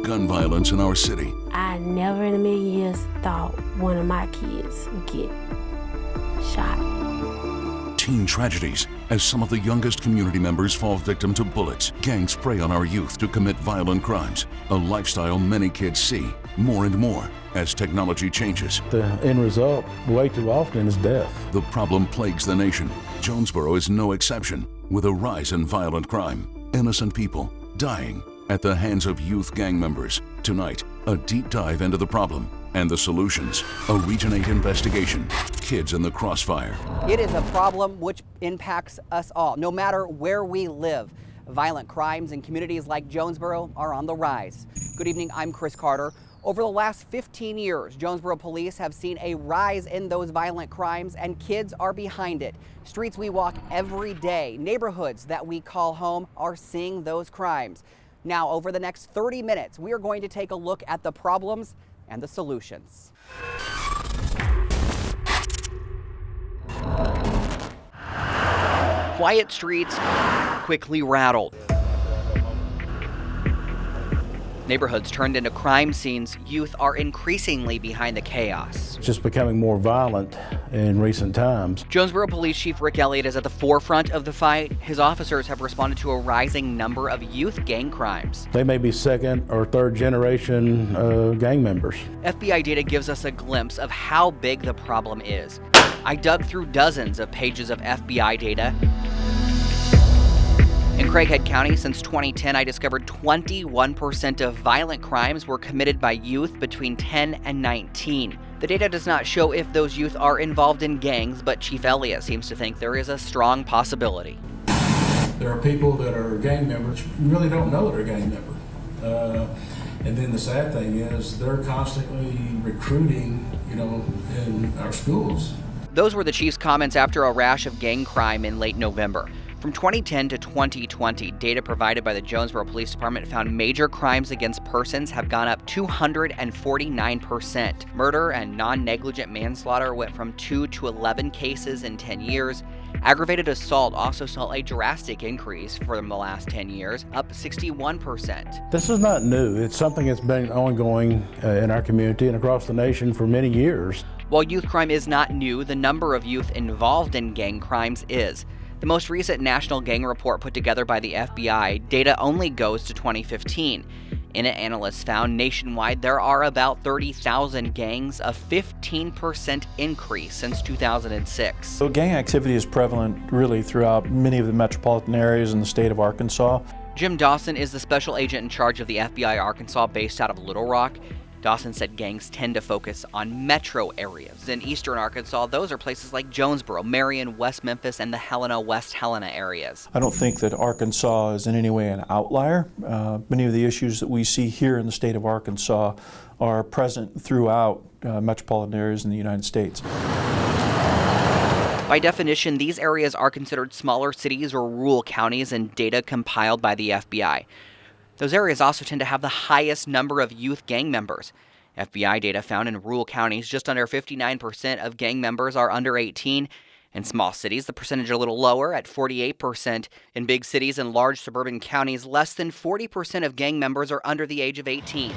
gun violence in our city. I never in a million years thought one of my kids would get shot. Teen tragedies as some of the youngest community members fall victim to bullets. Gangs prey on our youth to commit violent crimes, a lifestyle many kids see more and more as technology changes. The end result, way too often, is death. The problem plagues the nation. Jonesboro is no exception, with a rise in violent crime. Innocent people dying at the hands of youth gang members. Tonight, a deep dive into the problem and the solutions. A Region 8 investigation. Kids in the Crossfire. It is a problem which impacts us all, no matter where we live. Violent crimes in communities like Jonesboro are on the rise. Good evening, I'm Chris Carter. Over the last 15 years, Jonesboro police have seen a rise in those violent crimes, and kids are behind it. Streets we walk every day, neighborhoods that we call home, are seeing those crimes. Now, over the next 30 minutes, we are going to take a look at the problems and the solutions. Quiet streets quickly rattled. Neighborhoods turned into crime scenes. Youth are increasingly behind the chaos. It's just becoming more violent in recent times. Jonesboro Police Chief Rick Elliott is at the forefront of the fight. His officers have responded to a rising number of youth gang crimes. They may be second or third generation gang members. FBI data gives us a glimpse of how big the problem is. I dug through dozens of pages of FBI data. In Craighead County, since 2010, I discovered 21% of violent crimes were committed by youth between 10 and 19. The data does not show if those youth are involved in gangs, but Chief Elliott seems to think there is a strong possibility. There are people that are gang members who really don't know they're a gang member. And then the sad thing is they're constantly recruiting, in our schools. Those were the chief's comments after a rash of gang crime in late November. From 2010 to 2020, data provided by the Jonesboro Police Department found major crimes against persons have gone up 249%. Murder and non-negligent manslaughter went from 2 to 11 cases in 10 years. Aggravated assault also saw a drastic increase for the last 10 years, up 61%. This is not new. It's something that's been ongoing in our community and across the nation for many years. While youth crime is not new, the number of youth involved in gang crimes is. The most recent national gang report put together by the FBI, data only goes to 2015. In it, analysts found nationwide there are about 30,000 gangs, a 15% increase since 2006. So gang activity is prevalent really throughout many of the metropolitan areas in the state of Arkansas. Jim Dawson is the special agent in charge of the FBI Arkansas based out of Little Rock. Dawson said gangs tend to focus on metro areas. In eastern Arkansas, those are places like Jonesboro, Marion, West Memphis, and the Helena, West Helena areas. I don't think that Arkansas is in any way an outlier. Many of the issues that we see here in the state of Arkansas are present throughout metropolitan areas in the United States. By definition, these areas are considered smaller cities or rural counties in data compiled by the FBI. Those areas also tend to have the highest number of youth gang members. FBI data found in rural counties just under 59% of gang members are under 18. In small cities, the percentage is a little lower at 48%. In big cities and large suburban counties, less than 40% of gang members are under the age of 18.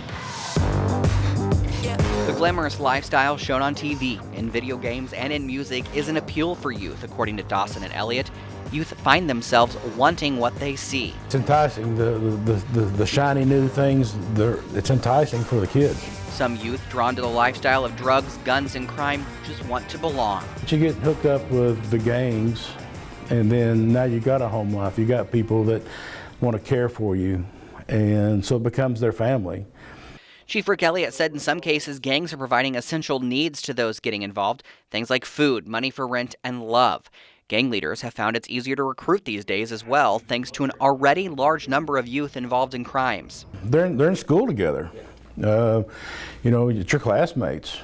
The glamorous lifestyle shown on TV, in video games, and in music is an appeal for youth, according to Dawson and Elliott. Youth find themselves wanting what they see. It's enticing. The shiny new things, it's enticing for the kids. Some youth, drawn to the lifestyle of drugs, guns, and crime, just want to belong. But you get hooked up with the gangs, and then now you got a home life. You got people that want to care for you, and so it becomes their family. Chief Rick Elliott said in some cases, gangs are providing essential needs to those getting involved, things like food, money for rent, and love. Gang leaders have found it's easier to recruit these days as well, thanks to an already large number of youth involved in crimes. They're in school together. It's your classmates.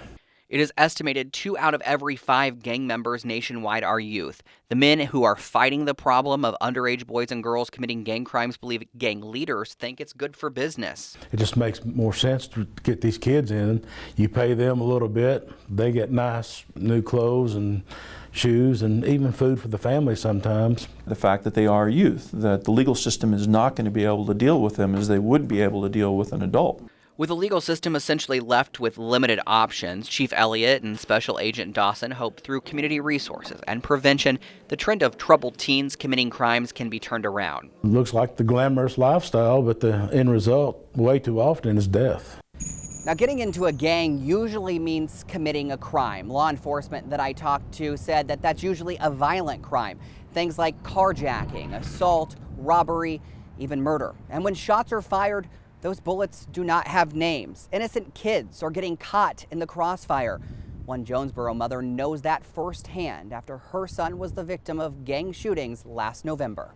It is estimated 2 out of every 5 gang members nationwide are youth. The men who are fighting the problem of underage boys and girls committing gang crimes believe gang leaders think it's good for business. It just makes more sense to get these kids in. You pay them a little bit, they get nice new clothes and shoes and even food for the family sometimes. The fact that they are youth, that the legal system is not going to be able to deal with them as they would be able to deal with an adult. With the legal system essentially left with limited options, Chief Elliott and Special Agent Dawson hope through community resources and prevention, the trend of troubled teens committing crimes can be turned around. It looks like the glamorous lifestyle, but the end result way too often is death. Now, getting into a gang usually means committing a crime. Law enforcement that I talked to said that that's usually a violent crime. Things like carjacking, assault, robbery, even murder. And when shots are fired, those bullets do not have names. Innocent kids are getting caught in the crossfire. One Jonesboro mother knows that firsthand after her son was the victim of gang shootings last November.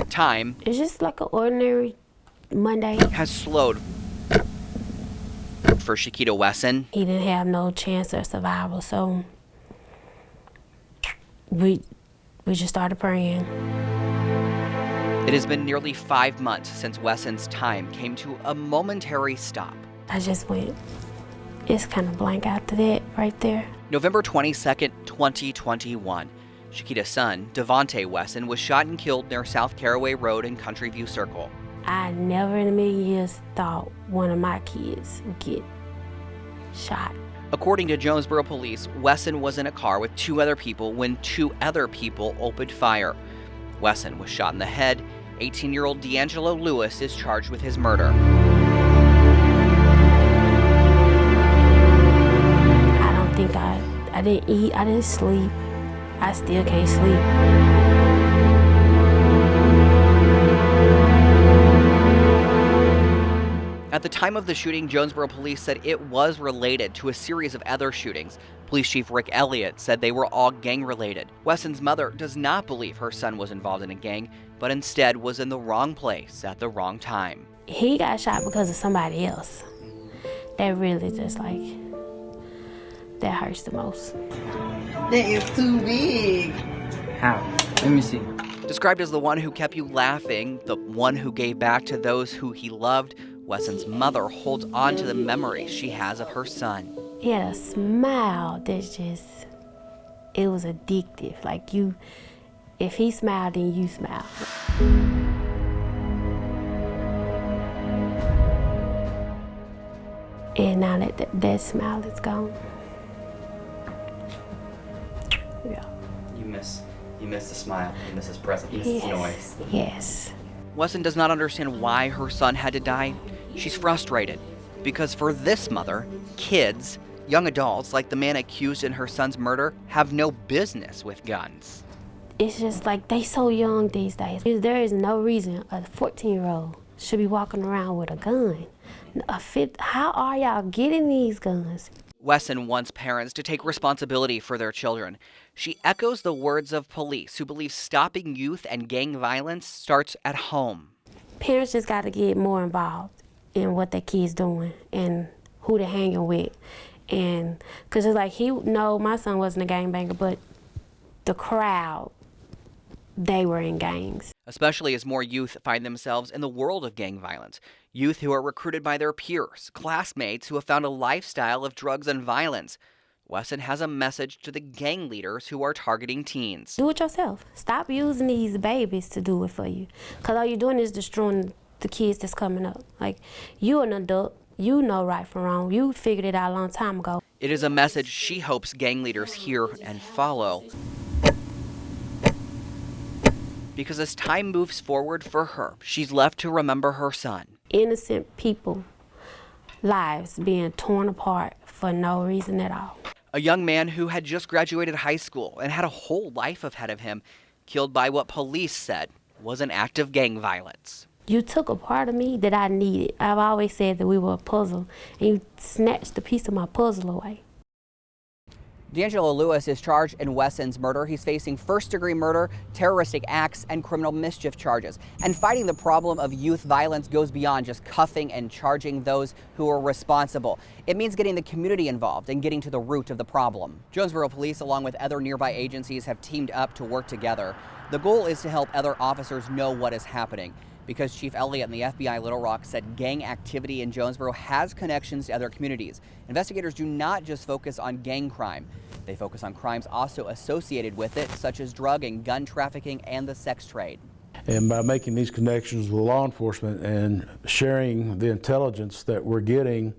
Time It's just like an ordinary Monday. has slowed for Shakita Wesson. He didn't have no chance of survival, so we just started praying. It has been nearly 5 months since Wesson's time came to a momentary stop. I just went, it's kind of blank after that right there. November 22nd, 2021. Shakita's son, Devontae Wesson, was shot and killed near South Caraway Road in Country View Circle. I never in a million years thought one of my kids would get shot. According to Jonesboro police, Wesson was in a car with 2 other people when 2 other people opened fire. Wesson was shot in the head. 18-year-old D'Angelo Lewis is charged with his murder. I don't think I didn't eat, I didn't sleep. I still can't sleep. At the time of the shooting, Jonesboro police said it was related to a series of other shootings. Police Chief Rick Elliott said they were all gang-related. Wesson's mother does not believe her son was involved in a gang, but instead was in the wrong place at the wrong time. He got shot because of somebody else. That really just like, that hurts the most. That is too big. How? Let me see. Described as the one who kept you laughing, the one who gave back to those who he loved, Wesson's mother holds on to the memories she has of her son. He had a smile that's just, it was addictive. Like you, if he smiled, then you smiled. And now that smile is gone. Yeah. You miss the smile. You miss his presence. You miss his noise. Yes. Wesson does not understand why her son had to die. She's frustrated because for this mother, kids, young adults like the man accused in her son's murder have no business with guns. It's just like they so young these days. There is no reason a 14-year-old should be walking around with a gun. How are y'all getting these guns? Wesson wants parents to take responsibility for their children. She echoes the words of police who believe stopping youth and gang violence starts at home. Parents just got to get more involved in what their kids doing and who they're hanging with. And because it's like, my son wasn't a gangbanger, but the crowd, they were in gangs. Especially as more youth find themselves in the world of gang violence. Youth who are recruited by their peers, classmates who have found a lifestyle of drugs and violence. Wesson has a message to the gang leaders who are targeting teens. Do it yourself. Stop using these babies to do it for you. Because all you're doing is destroying the kids that's coming up. Like, you're an adult. You know right from wrong. You figured it out a long time ago. It is a message she hopes gang leaders hear and follow. Because as time moves forward for her, she's left to remember her son. Innocent people, lives being torn apart for no reason at all. A young man who had just graduated high school and had a whole life ahead of him, killed by what police said was an act of gang violence. You took a part of me that I needed. I've always said that we were a puzzle, and you snatched a piece of my puzzle away. D'Angelo Lewis is charged in Wesson's murder. He's facing first-degree murder, terroristic acts, and criminal mischief charges. And fighting the problem of youth violence goes beyond just cuffing and charging those who are responsible. It means getting the community involved and getting to the root of the problem. Jonesboro Police, along with other nearby agencies, have teamed up to work together. The goal is to help other officers know what is happening. Because Chief Elliott and the FBI Little Rock said gang activity in Jonesboro has connections to other communities. Investigators do not just focus on gang crime. They focus on crimes also associated with it, such as drug and gun trafficking and the sex trade. And by making these connections with law enforcement and sharing the intelligence that we're getting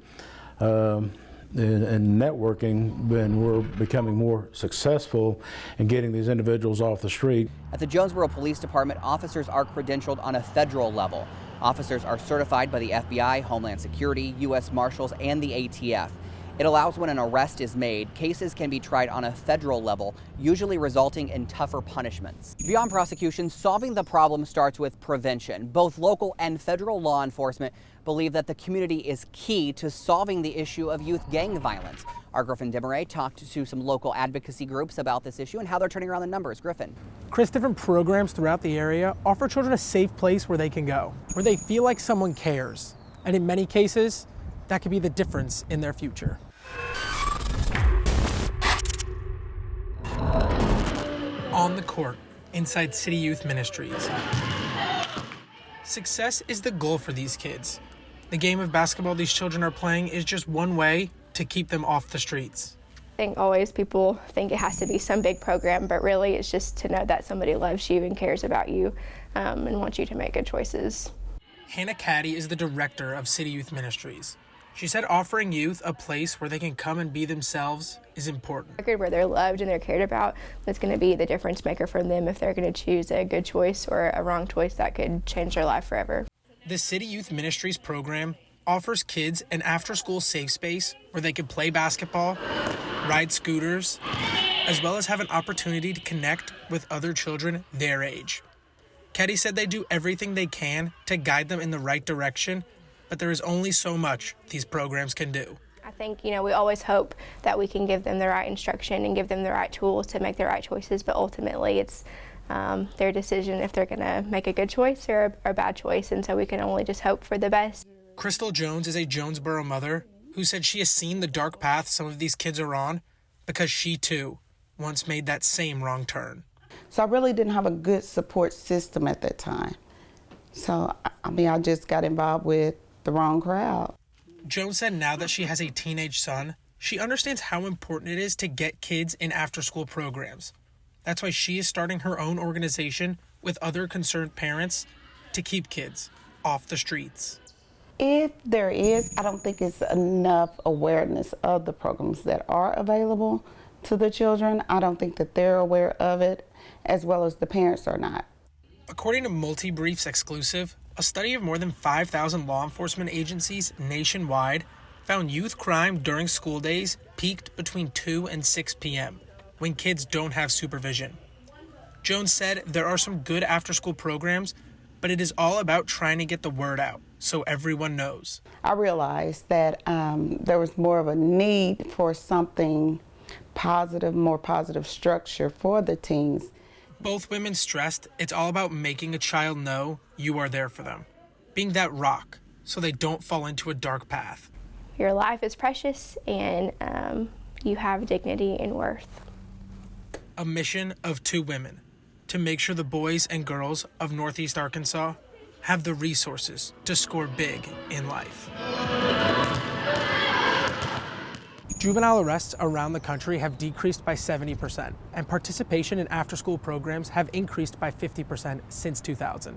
and networking, then we're becoming more successful in getting these individuals off the street. At the Jonesboro Police Department, officers are credentialed on a federal level. Officers are certified by the FBI, Homeland Security, U.S. Marshals, and the ATF. It allows when an arrest is made, cases can be tried on a federal level, usually resulting in tougher punishments. Beyond prosecution, solving the problem starts with prevention. Both local and federal law enforcement believe that the community is key to solving the issue of youth gang violence. Our Griffin Demaray talked to some local advocacy groups about this issue and how they're turning around the numbers. Griffin. Chris, different programs throughout the area offer children a safe place where they can go, where they feel like someone cares. And in many cases, that could be the difference in their future. On the court, inside City Youth Ministries. Success is the goal for these kids. The game of basketball these children are playing is just one way to keep them off the streets. I think always people think it has to be some big program, but really it's just to know that somebody loves you and cares about you and wants you to make good choices. Hannah Caddy is the director of City Youth Ministries. She said offering youth a place where they can come and be themselves is important. Where they're loved and they're cared about, that's going to be the difference maker for them if they're going to choose a good choice or a wrong choice that could change their life forever. The City Youth Ministries program offers kids an after-school safe space where they can play basketball, ride scooters, as well as have an opportunity to connect with other children their age. Caddy said they do everything they can to guide them in the right direction, but there is only so much these programs can do. I think, we always hope that we can give them the right instruction and give them the right tools to make the right choices, but ultimately it's their decision if they're going to make a good choice or a bad choice, and so we can only just hope for the best. Crystal Jones is a Jonesboro mother who said she has seen the dark path some of these kids are on because she, too, once made that same wrong turn. So I really didn't have a good support system at that time. So, I just got involved with the wrong crowd. Jones said now that she has a teenage son, she understands how important it is to get kids in after-school programs. That's why she is starting her own organization with other concerned parents to keep kids off the streets. If there is, I don't think it's enough awareness of the programs that are available to the children. I don't think that they're aware of it, as well as the parents are not. According to Multi-Briefs exclusive, a study of more than 5,000 law enforcement agencies nationwide found youth crime during school days peaked between 2 and 6 p.m. when kids don't have supervision. Jones said there are some good after-school programs, but it is all about trying to get the word out so everyone knows. I realized that there was more of a need for something positive, more positive structure for the teens. Both women stressed it's all about making a child know you are there for them, being that rock so they don't fall into a dark path. Your life is precious and you have dignity and worth. A mission of 2 women to make sure the boys and girls of Northeast Arkansas have the resources to score big in life. Juvenile arrests around the country have decreased by 70%, and participation in after-school programs have increased by 50% since 2000,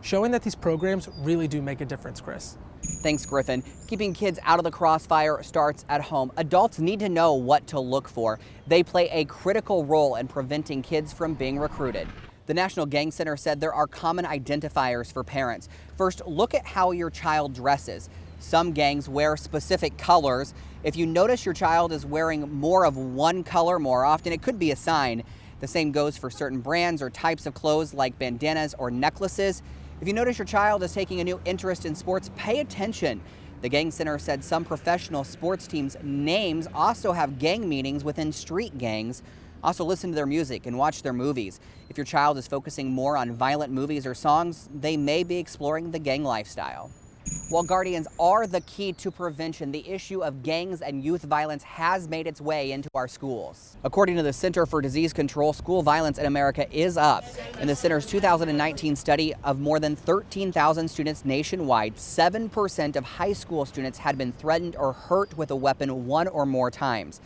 showing that these programs really do make a difference, Chris. Thanks, Griffin. Keeping kids out of the crossfire starts at home. Adults need to know what to look for. They play a critical role in preventing kids from being recruited. The National Gang Center said there are common identifiers for parents. First, look at how your child dresses. Some gangs wear specific colors. If you notice your child is wearing more of one color more often, it could be a sign. The same goes for certain brands or types of clothes like bandanas or necklaces. If you notice your child is taking a new interest in sports, pay attention. The Gang Center said some professional sports teams' names also have gang meanings within street gangs. Also listen to their music and watch their movies. If your child is focusing more on violent movies or songs, they may be exploring the gang lifestyle. While guardians are the key to prevention, the issue of gangs and youth violence has made its way into our schools. According to the Center for Disease Control, school violence in America is up. In the center's 2019 study of more than 13,000 students nationwide, 7% of high school students had been threatened or hurt with a weapon 1 or more times.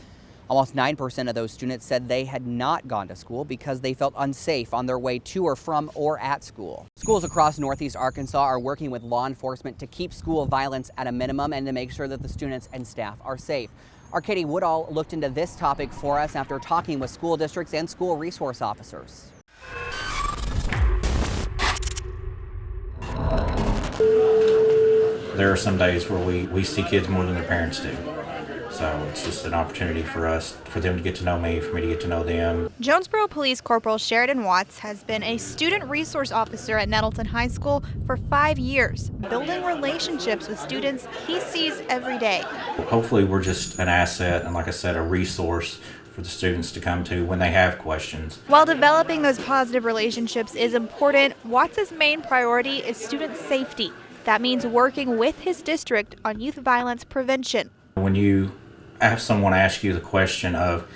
Almost 9% of those students said they had not gone to school because they felt unsafe on their way to or from or at school. Schools across Northeast Arkansas are working with law enforcement to keep school violence at a minimum and to make sure that the students and staff are safe. Our Katie Woodall looked into this topic for us after talking with school districts and school resource officers. There are some days where we see kids more than their parents do. So it's just an opportunity for them to get to know me, for me to get to know them. Jonesboro Police Corporal Sheridan Watts has been a student resource officer at Nettleton High School for 5 years, building relationships with students he sees every day. Hopefully we're just an asset and, like I said, a resource for the students to come to when they have questions. While developing those positive relationships is important, Watts' main priority is student safety. That means working with his district on youth violence prevention. When you have someone ask you the question of,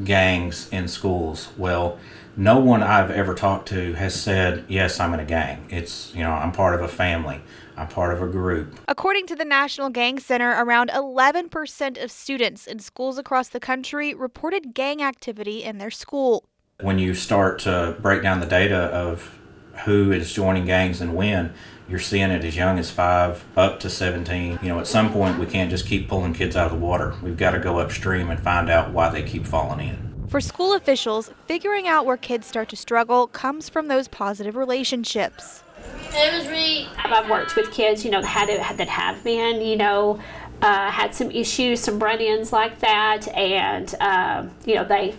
gangs in schools, well, no one I've ever talked to has said, yes, I'm in a gang. It's, I'm part of a family. I'm part of a group. According to the National Gang Center, around 11% of students in schools across the country reported gang activity in their school. When you start to break down the data of who is joining gangs and when, you're seeing it as young as 5 up to 17. At some point we can't just keep pulling kids out of the water. We've got to go upstream and find out why they keep falling in. For school officials, figuring out where kids start to struggle comes from those positive relationships. I've worked with kids, that have been, had some issues, some run-ins like that, and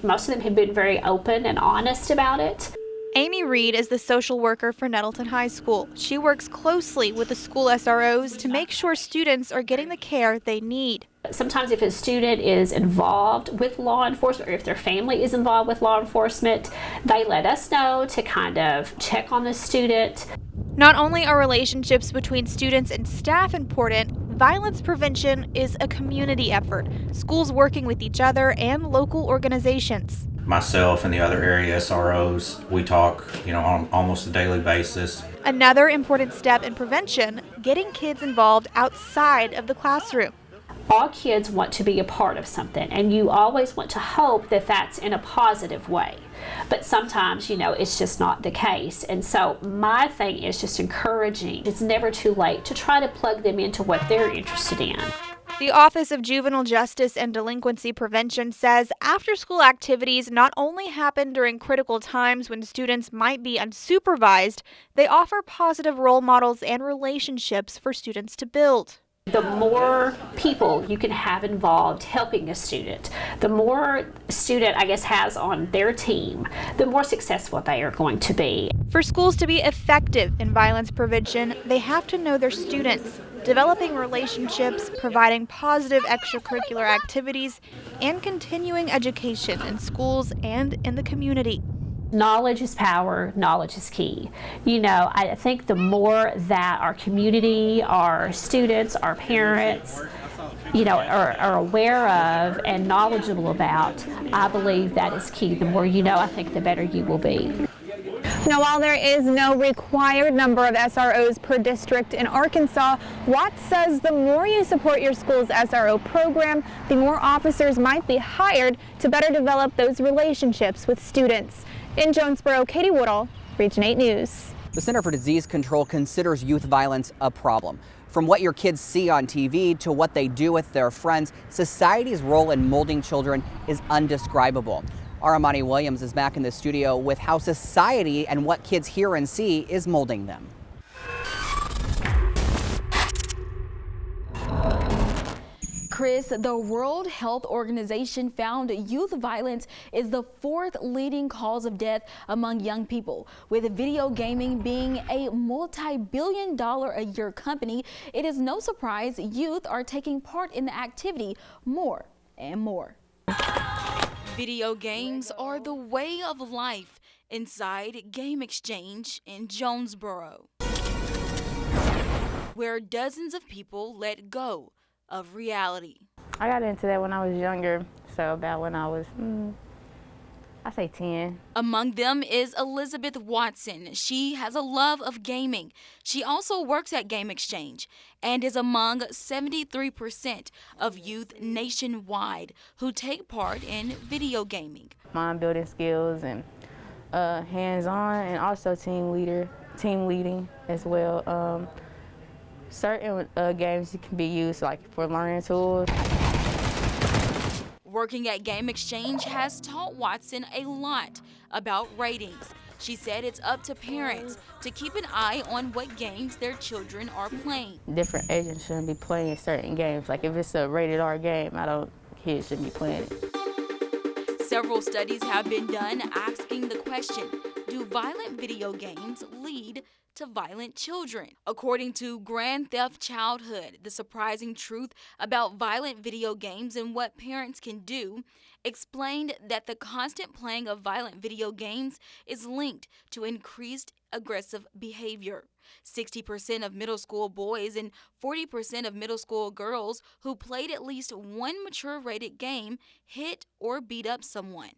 most of them have been very open and honest about it. Amy Reed is the social worker for Nettleton High School. She works closely with the school SROs to make sure students are getting the care they need. Sometimes if a student is involved with law enforcement or if their family is involved with law enforcement, they let us know to kind of check on the student. Not only are relationships between students and staff important, violence prevention is a community effort. Schools working with each other and local organizations. Myself and the other area SROs, we talk, on almost a daily basis. Another important step in prevention, getting kids involved outside of the classroom. All kids want to be a part of something, and you always want to hope that that's in a positive way. But sometimes, it's just not the case. And so my thing is just encouraging. It's never too late to try to plug them into what they're interested in. The Office of Juvenile Justice and Delinquency Prevention says after-school activities not only happen during critical times when students might be unsupervised, they offer positive role models and relationships for students to build. The more people you can have involved helping a student, the more a student, has on their team, the more successful they are going to be. For schools to be effective in violence prevention, they have to know their students, developing relationships, providing positive extracurricular activities, and continuing education in schools and in the community. Knowledge is power, knowledge is key. I think the more that our community, our students, our parents, are aware of and knowledgeable about, I believe that is key. The more I think the better you will be. Now, while there is no required number of SROs per district in Arkansas, Watts says the more you support your school's SRO program, the more officers might be hired to better develop those relationships with students. In Jonesboro, Katie Woodall, Region 8 News. The Center for Disease Control considers youth violence a problem. From what your kids see on TV to what they do with their friends, society's role in molding children is undescribable. Aramani Williams is back in the studio with how society and what kids hear and see is molding them. Chris, the World Health Organization found youth violence is the 4th leading cause of death among young people. With video gaming being a multi-billion-dollar-a-year company, it is no surprise youth are taking part in the activity more and more. Video games are the way of life inside Game Exchange in Jonesboro, where dozens of people let go of reality. I got into that when I was younger, so about when I was, I say 10. Among them is Elizabeth Watson. She has a love of gaming. She also works at Game Exchange and is among 73% of youth nationwide who take part in video gaming. Mind building skills and hands-on, and also team leading as well. Certain games can be used like for learning tools. Working at Game Exchange has taught Watson a lot about ratings. She said it's up to parents to keep an eye on what games their children are playing. Different ages shouldn't be playing certain games. Like if it's a rated R game, kids shouldn't be playing it. Several studies have been done asking the question, do violent video games lead to violent children? According to Grand Theft Childhood, the surprising truth about violent video games and what parents can do, explained that the constant playing of violent video games is linked to increased aggressive behavior. 60% of middle school boys and 40% of middle school girls who played at least one mature rated game hit or beat up someone.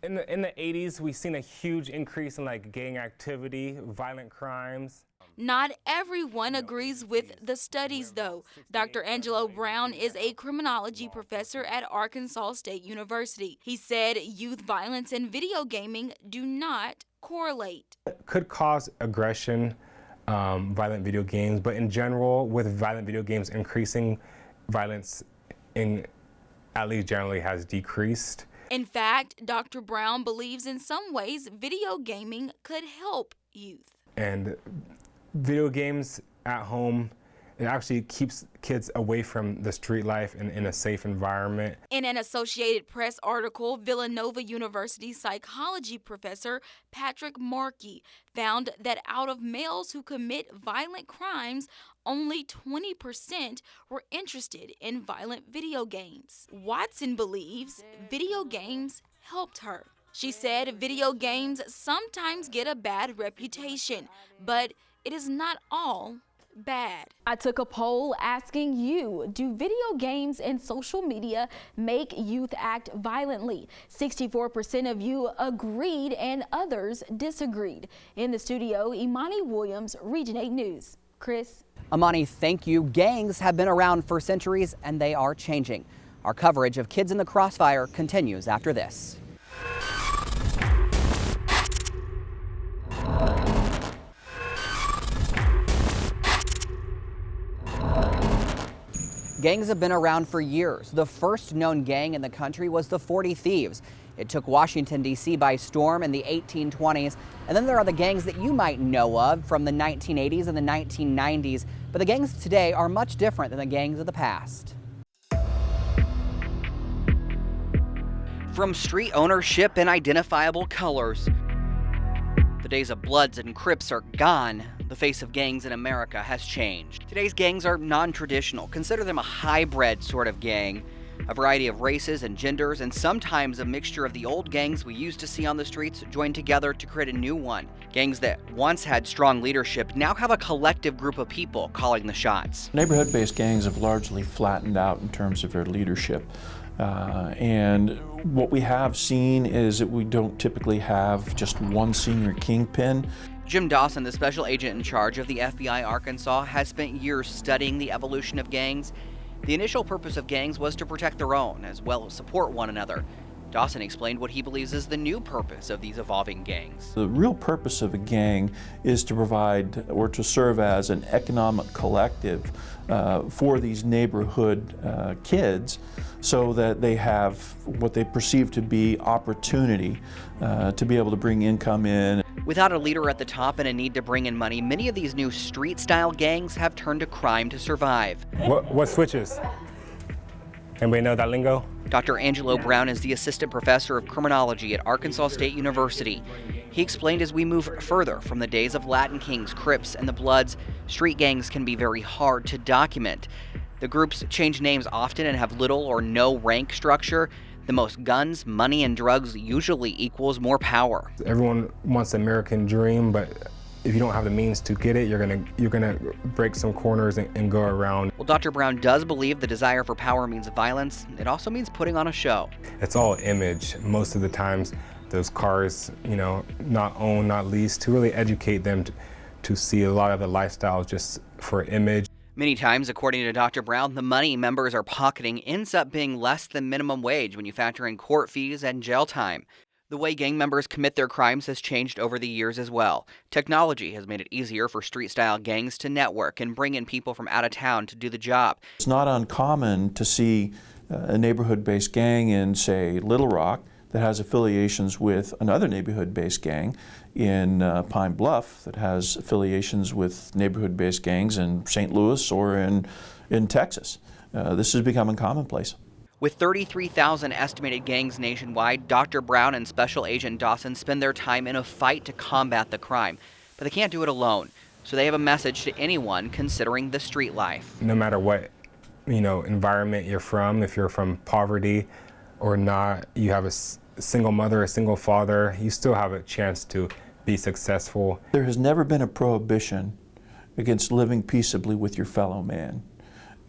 In the 80s, we've seen a huge increase in gang activity, violent crimes. Not everyone agrees with the studies, though. Dr. Angelo Brown is a criminology professor at Arkansas State University. He said youth violence and video gaming do not correlate. It could cause aggression, violent video games, but in general, with violent video games increasing, violence at least generally has decreased. In fact, Dr. Brown believes in some ways video gaming could help youth. And video games at home, it actually keeps kids away from the street life and in a safe environment. In an Associated Press article, Villanova University psychology professor Patrick Markey found that out of males who commit violent crimes, only 20% were interested in violent video games. Watson believes video games helped her. She said video games sometimes get a bad reputation, but it is not all bad. I took a poll asking you, do video games and social media make youth act violently? 64% of you agreed and others disagreed. In the studio, Imani Williams, Region 8 News. Chris? Imani, thank you. Gangs have been around for centuries and they are changing. Our coverage of Kids in the Crossfire continues after this. Gangs have been around for years. The first known gang in the country was the 40 Thieves. It took Washington, D.C. by storm in the 1820s. And then there are the gangs that you might know of from the 1980s and the 1990s. But the gangs today are much different than the gangs of the past. From street ownership and identifiable colors, the days of Bloods and Crips are gone. The face of gangs in America has changed. Today's gangs are non-traditional. Consider them a hybrid sort of gang. A variety of races and genders, and sometimes a mixture of the old gangs we used to see on the streets joined together to create a new one. Gangs that once had strong leadership now have a collective group of people calling the shots. Neighborhood-based gangs have largely flattened out in terms of their leadership. And what we have seen is that we don't typically have just one senior kingpin. Jim Dawson, the special agent in charge of the FBI Arkansas, has spent years studying the evolution of gangs. The initial purpose of gangs was to protect their own, as well as support one another. Dawson explained what he believes is the new purpose of these evolving gangs. The real purpose of a gang is to provide or to serve as an economic collective for these neighborhood kids so that they have what they perceive to be opportunity to be able to bring income in. Without a leader at the top and a need to bring in money, many of these new street-style gangs have turned to crime to survive. What switches? Anybody know that lingo? Dr. Angelo Brown is the assistant professor of criminology at Arkansas State University. He explained as we move further from the days of Latin Kings, Crips, and the Bloods, street gangs can be very hard to document. The groups change names often and have little or no rank structure. The most guns, money, and drugs usually equals more power. Everyone wants the American dream, but if you don't have the means to get it, you're gonna break some corners and go around. Well, Dr. Brown does believe the desire for power means violence. It also means putting on a show. It's all image most of the times. those cars, you know, not owned, not leased, to really educate them to see a lot of the lifestyles just for image. Many times, according to Dr. Brown, the money members are pocketing ends up being less than minimum wage when you factor in court fees and jail time. The way gang members commit their crimes has changed over the years as well. Technology has made it easier for street-style gangs to network and bring in people from out of town to do the job. It's not uncommon to see a neighborhood-based gang in, say, Little Rock that has affiliations with another neighborhood-based gang in Pine Bluff that has affiliations with neighborhood-based gangs in St. Louis or in Texas. This is becoming commonplace. With 33,000 estimated gangs nationwide, Dr. Brown and Special Agent Dawson spend their time in a fight to combat the crime. But they can't do it alone, so they have a message to anyone considering the street life. No matter what, you know, environment you're from, if you're from poverty or not, you have a single mother, a single father, you still have a chance to be successful. There has never been a prohibition against living peaceably with your fellow man.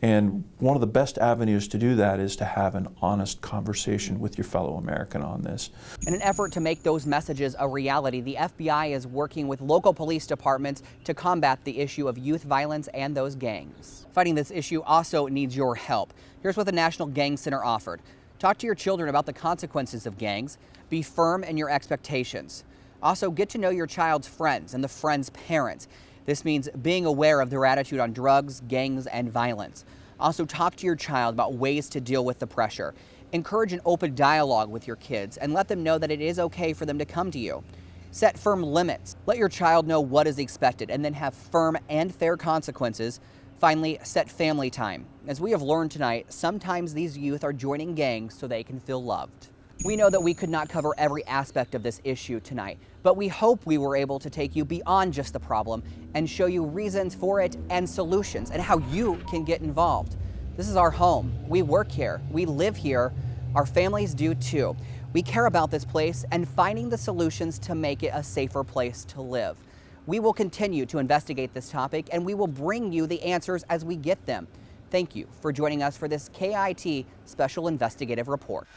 And one of the best avenues to do that is to have an honest conversation with your fellow American on this. In an effort to make those messages a reality, the FBI is working with local police departments to combat the issue of youth violence and those gangs. Fighting this issue also needs your help. Here's what the National Gang Center offered. Talk to your children about the consequences of gangs. Be firm in your expectations. Also, get to know your child's friends and the friends' parents. This means being aware of their attitude on drugs, gangs, and violence. Also, talk to your child about ways to deal with the pressure. Encourage an open dialogue with your kids and let them know that it is okay for them to come to you. Set firm limits. Let your child know what is expected and then have firm and fair consequences. Finally, set family time. As we have learned tonight, sometimes these youth are joining gangs so they can feel loved. We know that we could not cover every aspect of this issue tonight, but we hope we were able to take you beyond just the problem and show you reasons for it and solutions and how you can get involved. This is our home. We work here. We live here. Our families do too. We care about this place and finding the solutions to make it a safer place to live. We will continue to investigate this topic and we will bring you the answers as we get them. Thank you for joining us for this KIT Special Investigative Report.